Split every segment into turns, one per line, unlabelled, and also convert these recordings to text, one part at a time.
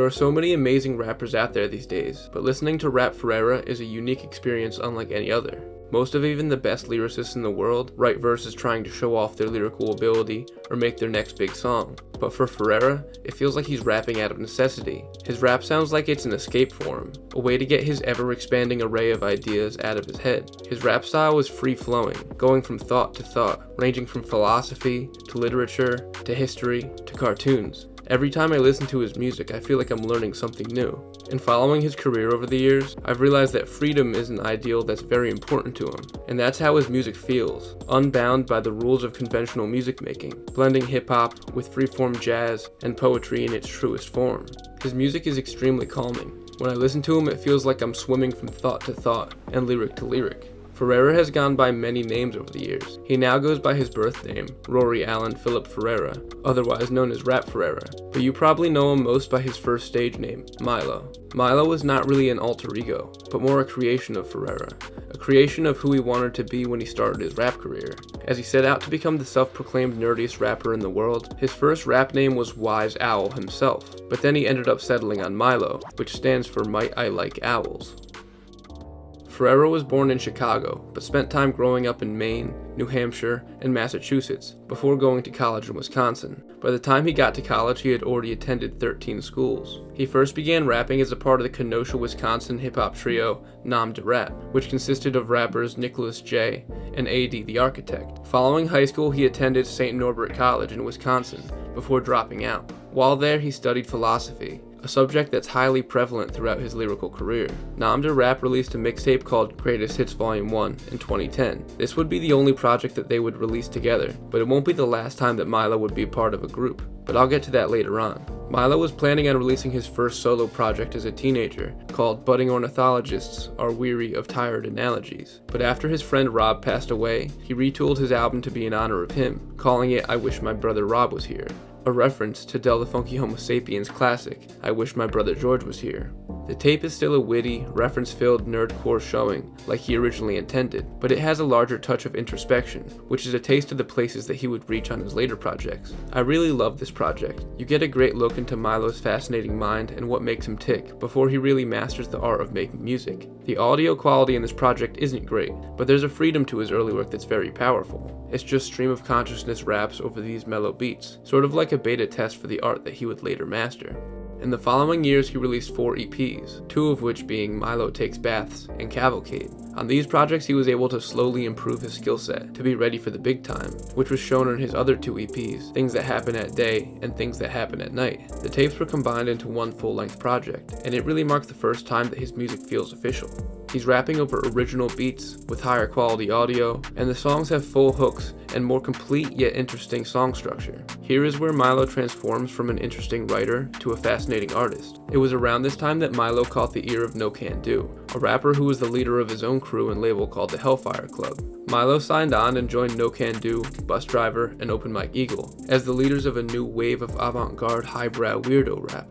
are so many amazing rappers out there these days, but listening to rap Ferreira is a unique experience unlike any other. Most of even the best lyricists in the world write verses trying to show off their lyrical ability or make their next big song. But for Ferreira, it feels like he's rapping out of necessity. His rap sounds like it's an escape for him, a way to get his ever-expanding array of ideas out of his head. His rap style is free-flowing, going from thought to thought, ranging from philosophy to literature to history to cartoons. Every time I listen to his music, I feel like I'm learning something new. In following his career over the years, I've realized that freedom is an ideal that's very important to him, and that's how his music feels, unbound by the rules of conventional music making, blending hip-hop with freeform jazz and poetry in its truest form. His music is extremely calming. When I listen to him, it feels like I'm swimming from thought to thought and lyric to lyric. Ferreira has gone by many names over the years. He now goes by his birth name, Rory Allen Philip Ferreira, otherwise known as Rap Ferreira, but you probably know him most by his first stage name, Milo. Milo was not really an alter ego, but more a creation of Ferreira, a creation of who he wanted to be when he started his rap career. As he set out to become the self-proclaimed nerdiest rapper in the world, his first rap name was Wise Owl himself, but then he ended up settling on Milo, which stands for Might I Like Owls. Ferreira was born in Chicago, but spent time growing up in Maine, New Hampshire, and Massachusetts, before going to college in Wisconsin. By the time he got to college, he had already attended 13 schools. He first began rapping as a part of the Kenosha, Wisconsin hip-hop trio, R.A.P, which consisted of rappers Nicholas J. and A.D. the Architect. Following high school, he attended St. Norbert College in Wisconsin, before dropping out. While there, he studied philosophy, a subject that's highly prevalent throughout his lyrical career. R.A.P released a mixtape called Greatest Hits Volume 1 in 2010. This would be the only project that they would release together, but it won't be the last time that Milo would be part of a group, but I'll get to that later on. Milo was planning on releasing his first solo project as a teenager, called Budding Ornithologists Are Weary of Tired Analogies. But after his friend Rob passed away, he retooled his album to be in honor of him, calling it I Wish My Brother Rob Was Here, a reference to Del the Funky Homo Sapiens' classic, I Wish My Brother George Was Here. The tape is still a witty, reference-filled nerdcore showing, like he originally intended, but it has a larger touch of introspection, which is a taste of the places that he would reach on his later projects. I really love this project. You get a great look into Milo's fascinating mind and what makes him tick, before he really masters the art of making music. The audio quality in this project isn't great, but there's a freedom to his early work that's very powerful. It's just stream of consciousness raps over these mellow beats, sort of like a beta test for the art that he would later master. In the following years, he released 4 EPs, 2 of which being Milo Takes Baths and Cavalcade. On these projects, he was able to slowly improve his skill set to be ready for the big time, which was shown in his other 2 EPs, Things That Happen at Day and Things That Happen at Night. The tapes were combined into one full-length project, and it really marked the first time that his music feels official. He's rapping over original beats with higher quality audio, and the songs have full hooks and more complete yet interesting song structure. Here is where Milo transforms from an interesting writer to a fascinating artist. It was around this time that Milo caught the ear of No Can Do, a rapper who was the leader of his own crew and label called the Hellfire Club. Milo signed on and joined No Can Do, Bus Driver, and Open Mike Eagle as the leaders of a new wave of avant-garde highbrow weirdo rap.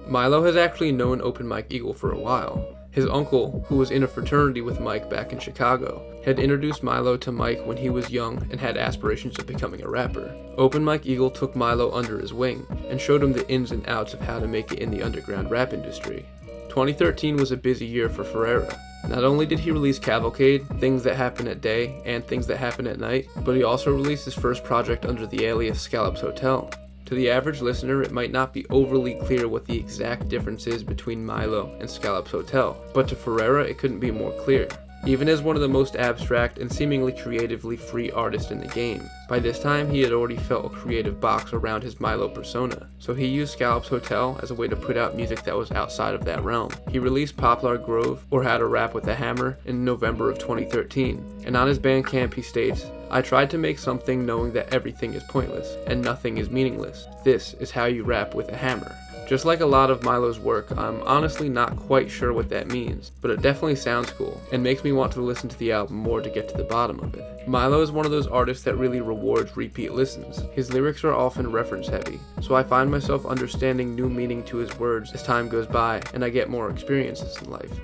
Milo has actually known Open Mike Eagle for a while. His uncle, who was in a fraternity with Mike back in Chicago, had introduced Milo to Mike when he was young and had aspirations of becoming a rapper. Open Mike Eagle took Milo under his wing and showed him the ins and outs of how to make it in the underground rap industry. 2013 was a busy year for Ferreira. Not only did he release Cavalcade, Things That Happen at Day, and Things That Happen at Night, but he also released his first project under the alias Scallops Hotel. To the average listener, it might not be overly clear what the exact difference is between Milo and Scallops Hotel, but to Ferreira it couldn't be more clear. Even as one of the most abstract and seemingly creatively free artists in the game, by this time he had already felt a creative box around his Milo persona, so he used Scallops Hotel as a way to put out music that was outside of that realm. He released Poplar Grove, or How to Rap with a Hammer, in November of 2013, and on his Bandcamp he states, I tried to make something knowing that everything is pointless, and nothing is meaningless. This is how you rap with a hammer. Just like a lot of Milo's work, I'm honestly not quite sure what that means, but it definitely sounds cool, and makes me want to listen to the album more to get to the bottom of it. Milo is one of those artists that really rewards repeat listens. His lyrics are often reference heavy, so I find myself understanding new meaning to his words as time goes by and I get more experiences in life.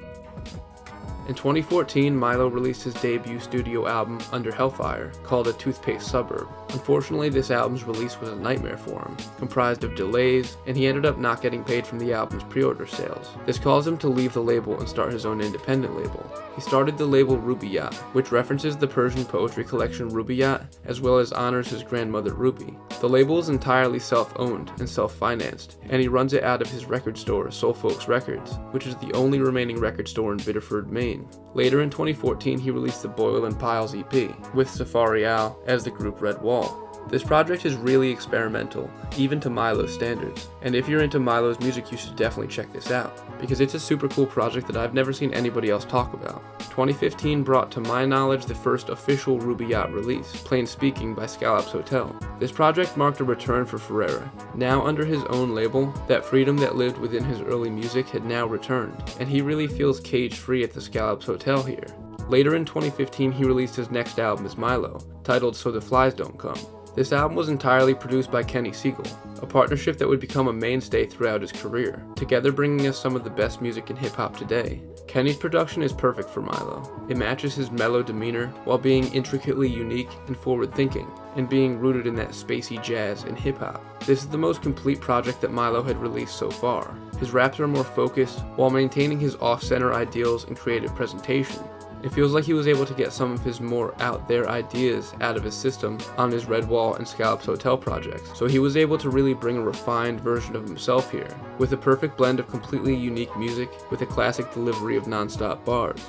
In 2014, Milo released his debut studio album, Under Hellfire, called A Toothpaste Suburb. Unfortunately, this album's release was a nightmare for him, comprised of delays, and he ended up not getting paid from the album's pre-order sales. This caused him to leave the label and start his own independent label. He started the label Rubaiyat, which references the Persian poetry collection Rubaiyat, as well as honors his grandmother Ruby. The label is entirely self-owned and self-financed, and he runs it out of his record store, Soul Folks Records, which is the only remaining record store in Biddeford, Maine. Later in 2014, he released the Boyle and Piles EP, with Safari Al as the group Red Wall. This project is really experimental, even to Milo's standards, and if you're into Milo's music you should definitely check this out, because it's a super cool project that I've never seen anybody else talk about. 2015 brought to my knowledge the first official Rubaiyat release, Plain Speaking by Scallops Hotel. This project marked a return for Ferreira. Now under his own label, that freedom that lived within his early music had now returned, and he really feels cage-free at the Scallops Hotel here. Later in 2015 he released his next album as Milo, titled So the Flies Don't Come. This album was entirely produced by Kenny Siegel, a partnership that would become a mainstay throughout his career, together bringing us some of the best music in hip-hop today. Kenny's production is perfect for Milo. It matches his mellow demeanor while being intricately unique and forward-thinking, and being rooted in that spacey jazz and hip-hop. This is the most complete project that Milo had released so far. His raps are more focused, while maintaining his off-center ideals and creative presentation. It feels like he was able to get some of his more out-there ideas out of his system on his Red Wall and Scallops Hotel projects, so he was able to really bring a refined version of himself here, with a perfect blend of completely unique music with a classic delivery of non-stop bars.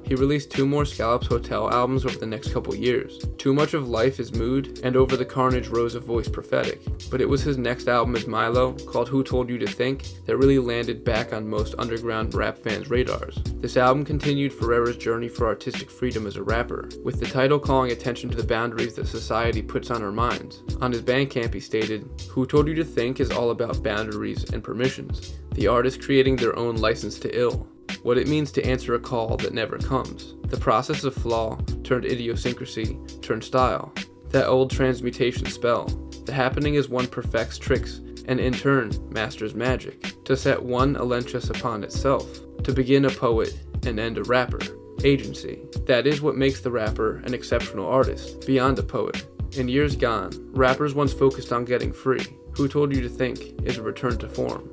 He released 2 more Scallops Hotel albums over the next couple years, Too Much of Life is Mood and Over the Carnage Rose of Voice Prophetic, but it was his next album as Milo, called Who Told You to Think, that really landed back on most underground rap fans' radars. This album continued Ferreira's journey for artistic freedom as a rapper, with the title calling attention to the boundaries that society puts on our minds. On his Bandcamp he stated, "Who Told You to Think is all about boundaries and permissions, the artist creating their own license to ill. What it means to answer a call that never comes. The process of flaw turned idiosyncrasy turned style. That old transmutation spell. The happening is one perfects tricks and in turn masters magic. To set one Alenchus upon itself. To begin a poet and end a rapper. Agency. That is what makes the rapper an exceptional artist, beyond a poet. In years gone, rappers once focused on getting free. Who Told You to Think is a return to form."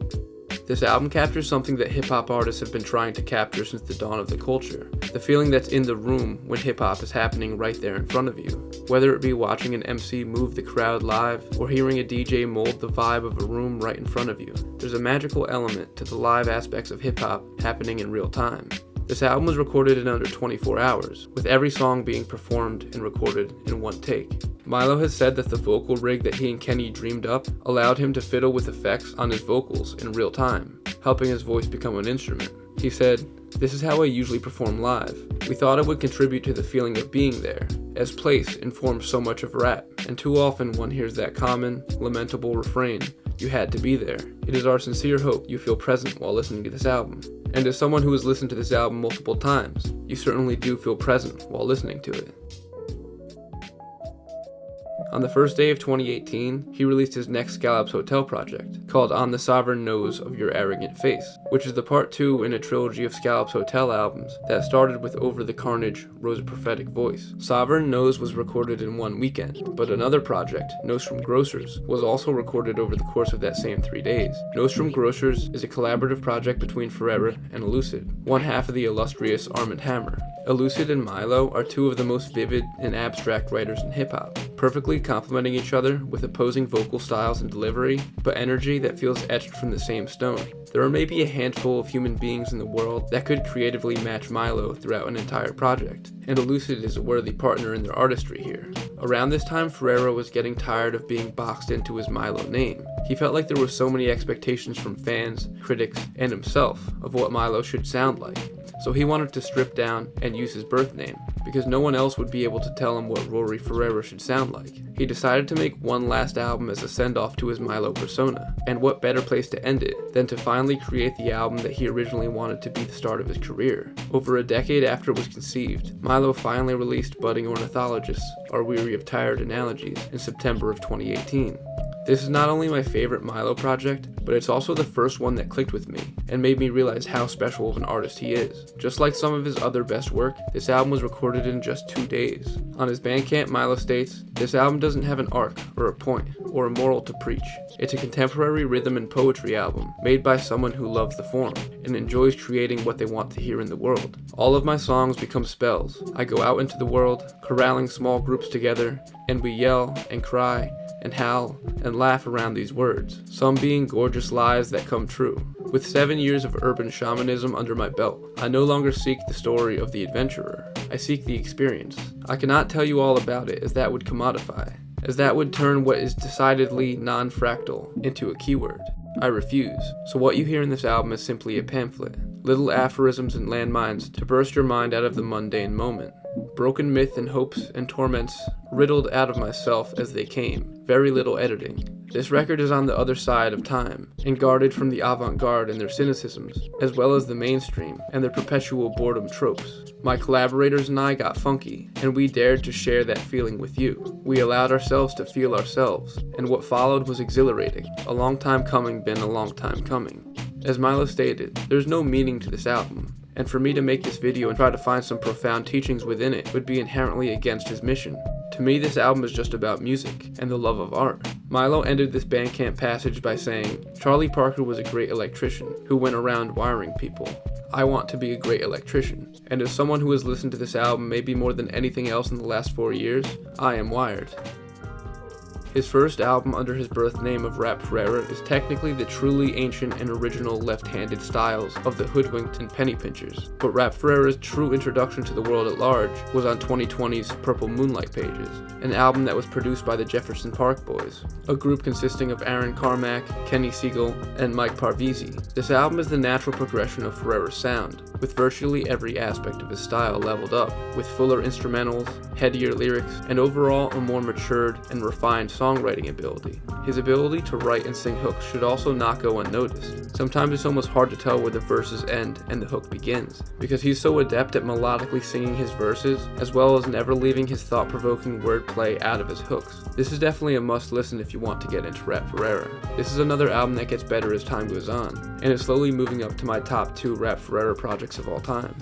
This album captures something that hip-hop artists have been trying to capture since the dawn of the culture. The feeling that's in the room when hip-hop is happening right there in front of you. Whether it be watching an MC move the crowd live, or hearing a DJ mold the vibe of a room right in front of you. There's a magical element to the live aspects of hip-hop happening in real time. This album was recorded in under 24 hours, with every song being performed and recorded in one take. Milo has said that the vocal rig that he and Kenny dreamed up allowed him to fiddle with effects on his vocals in real time, helping his voice become an instrument. He said, "This is how I usually perform live. We thought it would contribute to the feeling of being there, as place informs so much of rap, and too often one hears that common, lamentable refrain, 'You had to be there.' It is our sincere hope you feel present while listening to this album. And as someone who has listened to this album multiple times, you certainly do feel present while listening to it." On the first day of 2018, he released his next Scallops Hotel project, called On the Sovereign Nose of Your Arrogant Face, which is the part 2 in a trilogy of Scallops Hotel albums that started with Over the Carnage, Rose of Prophetic Voice. Sovereign Nose was recorded in one weekend, but another project, Nostrum grOcers, was also recorded over the course of that same 3 days. Nostrum grOcers is a collaborative project between Ferreira and Elucid, one half of the illustrious Armand Hammer. Elucid and Milo are 2 of the most vivid and abstract writers in hip-hop, perfectly complementing each other with opposing vocal styles and delivery, but energy that feels etched from the same stone. There are maybe a handful of human beings in the world that could creatively match Milo throughout an entire project, and Elucid is a worthy partner in their artistry here. Around this time, Ferreira was getting tired of being boxed into his Milo name. He felt like there were so many expectations from fans, critics, and himself of what Milo should sound like. So he wanted to strip down and use his birth name, because no one else would be able to tell him what Rory Ferreira should sound like. He decided to make one last album as a send-off to his Milo persona, and what better place to end it than to finally create the album that he originally wanted to be the start of his career. Over a decade after it was conceived, Milo finally released Budding Ornithologists Are Weary of Tired Analogies in September of 2018. This is not only my favorite Milo project, but it's also the first one that clicked with me and made me realize how special of an artist he is. Just like some of his other best work, this album was recorded in just 2 days. On his Bandcamp, Milo states, "This album doesn't have an arc, or a point, or a moral to preach. It's a contemporary rhythm and poetry album, made by someone who loves the form, and enjoys creating what they want to hear in the world. All of my songs become spells. I go out into the world, corralling small groups together, and we yell, and cry, and howl, and laugh around these words, some being gorgeous lies that come true. With 7 years of urban shamanism under my belt, I no longer seek the story of the adventurer. I seek the experience. I cannot tell you all about it, as that would commodify, as that would turn what is decidedly non-fractal into a keyword. I refuse. So what you hear in this album is simply a pamphlet, little aphorisms and landmines to burst your mind out of the mundane moment. Broken myth and hopes and torments riddled out of myself as they came. Very little editing. This record is on the other side of time, and guarded from the avant-garde and their cynicisms, as well as the mainstream and their perpetual boredom tropes. My collaborators and I got funky, and we dared to share that feeling with you. We allowed ourselves to feel ourselves, and what followed was exhilarating. A long time coming, been a long time coming." As Milo stated, there's no meaning to this album, and for me to make this video and try to find some profound teachings within it would be inherently against his mission. To me, this album is just about music and the love of art. Milo ended this Bandcamp passage by saying, "Charlie Parker was a great electrician who went around wiring people. I want to be a great electrician. And as someone who has listened to this album maybe more than anything else in the last 4 years, I am wired." His first album under his birth name of R.A.P Ferreira is technically the truly ancient and original left-handed styles of the Hoodwinked and Penny Pinchers, but R.A.P Ferreira's true introduction to the world at large was on 2020's Purple Moonlight pages, an album that was produced by the Jefferson Park Boys, a group consisting of Aaron Carmack, Kenny Siegel, and Mike Parvizi. This album is the natural progression of Ferreira's sound, with virtually every aspect of his style leveled up, with fuller instrumentals, headier lyrics, and overall a more matured and refined songwriting ability. His ability to write and sing hooks should also not go unnoticed. Sometimes it's almost hard to tell where the verses end and the hook begins, because he's so adept at melodically singing his verses, as well as never leaving his thought-provoking wordplay out of his hooks. This is definitely a must-listen if you want to get into R.A.P Ferreira. This is another album that gets better as time goes on, and is slowly moving up to my top 2 R.A.P Ferreira projects of all time.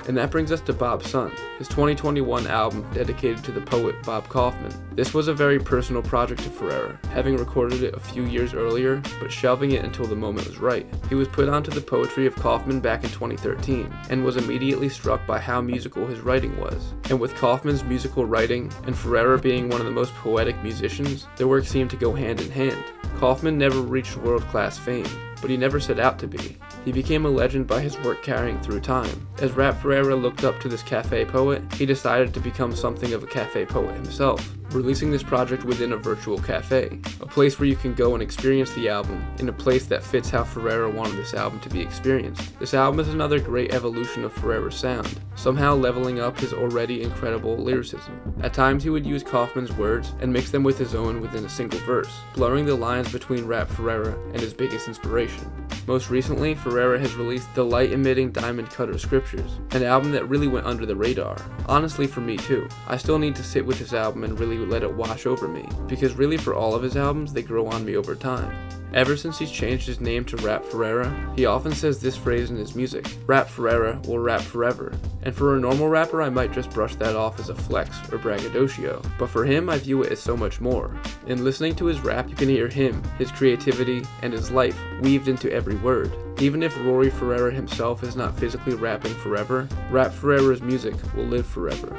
And that brings us to Bob's Son, his 2021 album dedicated to the poet Bob Kaufman. This was a very personal project to Ferreira, having recorded it a few years earlier, but shelving it until the moment was right. He was put onto the poetry of Kaufman back in 2013, and was immediately struck by how musical his writing was. And with Kaufman's musical writing, and Ferreira being one of the most poetic musicians, their work seemed to go hand in hand. Kaufman never reached world-class fame, but he never set out to be. He became a legend by his work carrying through time. As R.A.P Ferreira looked up to this cafe poet, he decided to become something of a cafe poet himself, releasing this project within a virtual cafe, a place where you can go and experience the album in a place that fits how Ferreira wanted this album to be experienced. This album is another great evolution of Ferreira's sound, somehow leveling up his already incredible lyricism. At times he would use Kaufman's words and mix them with his own within a single verse, blurring the lines between R.A.P Ferreira and his biggest inspiration. Most recently, Ferreira has released the light-emitting Diamond Cutter Scriptures, an album that really went under the radar. Honestly, for me too. I still need to sit with this album and really let it wash over me, because really for all of his albums, they grow on me over time. Ever since he's changed his name to R.A.P Ferreira, he often says this phrase in his music: "R.A.P Ferreira will rap forever." And for a normal rapper, I might just brush that off as a flex or braggadocio, but for him, I view it as so much more. In listening to his rap, you can hear him, his creativity, and his life weaved into every word. Even if Rory Ferreira himself is not physically rapping forever, R.A.P Ferreira's music will live forever.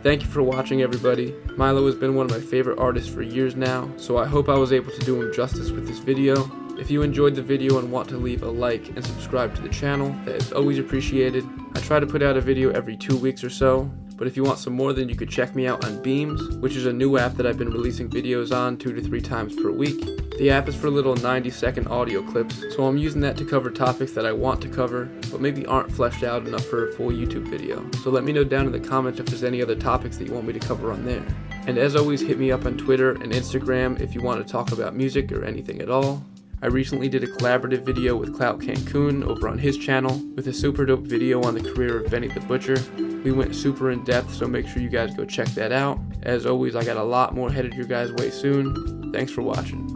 Thank you for watching, everybody. Milo has been one of my favorite artists for years now, so I hope I was able to do him justice with this video. If you enjoyed the video and want to leave a like and subscribe to the channel, that is always appreciated. I try to put out a video every 2 weeks or so, but if you want some more, then you could check me out on Beams, which is a new app that I've been releasing videos on 2 to 3 times per week. The app is for little 90-second audio clips, so I'm using that to cover topics that I want to cover, but maybe aren't fleshed out enough for a full YouTube video. So let me know down in the comments if there's any other topics that you want me to cover on there. And as always, hit me up on Twitter and Instagram if you want to talk about music or anything at all. I recently did a collaborative video with Clout Cancun over on his channel, with a super dope video on the career of Benny the Butcher. We went super in depth, so make sure you guys go check that out. As always, I got a lot more headed your guys' way soon. Thanks for watching.